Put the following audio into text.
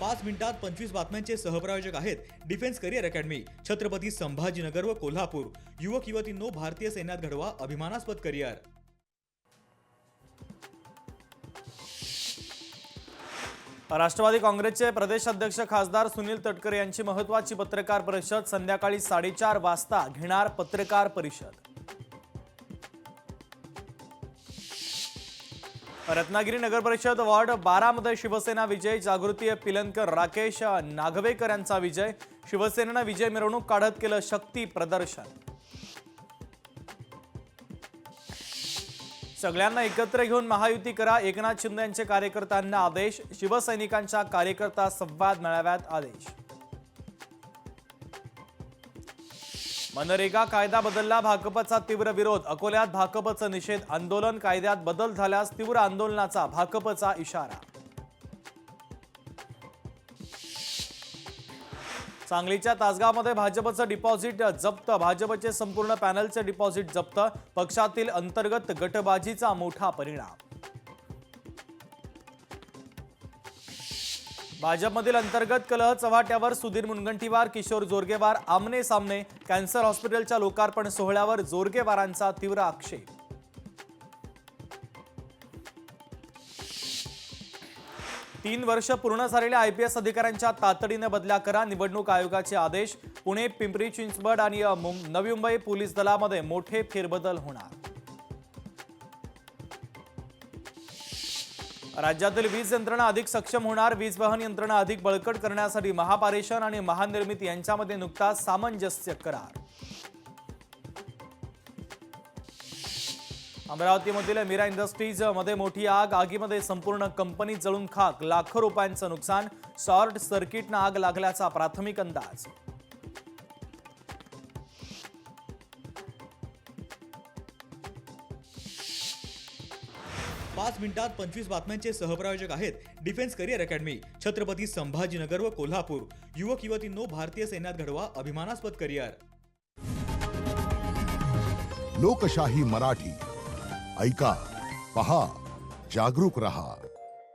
5 मिनिटात 25 बातम्यांचे सहप्रायोजक आहेत defence career academy, Chhatrapati Sambhajinagar व कोल्हापूर। युवक युवतींनो, भारतीय सैन्यात घडवा अभिमानास्पद करिअर। राष्ट्रवादी काँग्रेसचे प्रदेश अध्यक्ष खासदार सुनील तटकरे यांची महत्त्वाची पत्रकार परिषद संध्याकाळी 4:30 वाजता घेणार। पत्रकार परिषद रत्नागिरी नगर परिषद वॉर्ड 12 मध्ये शिवसेना विजय, जागृती पिलनकर, राकेश नागवेकर यांचा विजय। शिवसेनेने विजय मिरवणूक काढत केलं शक्ती प्रदर्शन। सगळ्यांना एकत्र घेऊन महायुती करा, एकनाथ शिंदे यांचे कार्यकर्त्यांना आदेश। शिवसैनिकांच्या कार्यकर्ता संवाद मेळाव्यात आदेश। मनरेगा कायदा बदलला, भाकपचा तीव्र विरोध। अकोल्यात भाकपचं निषेध आंदोलन, कायद्यात बदल झाल्यास तीव्र आंदोलनाचा भाकपचा इशारा। सांगलीच्या तासगावमध्ये भाजपचं डिपॉझिट जप्त, भाजपचे संपूर्ण पॅनलचे डिपॉझिट जप्त। पक्षातील अंतर्गत गटबाजीचा मोठा परिणाम। भाजपमधील अंतर्गत कलह चव्हाट्यावर, सुधीर मुनगंटीवार, किशोर जोरगेवार आमने सामने। कॅन्सर हॉस्पिटलच्या लोकार्पण सोहळ्यावर जोरगेवारांचा तीव्र आक्षेप। तीन वर्ष पूर्ण झालेल्या IPS अधिकाऱ्यांच्या तातडीने बदल्या करा, निवडणूक आयोगाचे आदेश। पुणे, पिंपरी चिंचवड आणि नवी मुंबई पोलीस दलामध्ये मोठे फेरबदल होणार। राज्यातील वीज यंत्रणा अधिक सक्षम होणार, वीज वहन यंत्रणा अधिक बळकट करण्यासाठी महापारेषण आणि महानिर्मिती यांच्यामध्ये नुकताच सामंजस्य करार। अमरावतीमधील मीरा इंडस्ट्रीज मध्ये मोठी आग, आगीमध्ये संपूर्ण कंपनी जळून खाक, लाखो रुपयांचं नुकसान। शॉर्ट सर्किटनं आग लागल्याचा प्राथमिक अंदाज। 5 मिनिटात 25 बातम्यांचे सहप्रायोजक आहेत defence career academy, Chhatrapati Sambhajinagar व कोल्हापूर। युवक युवतींनो, भारतीय सैन्यात घडवा अभिमानास्पद करिअर। लोकशाही मराठी ऐका, पहा, जागरूक रहा।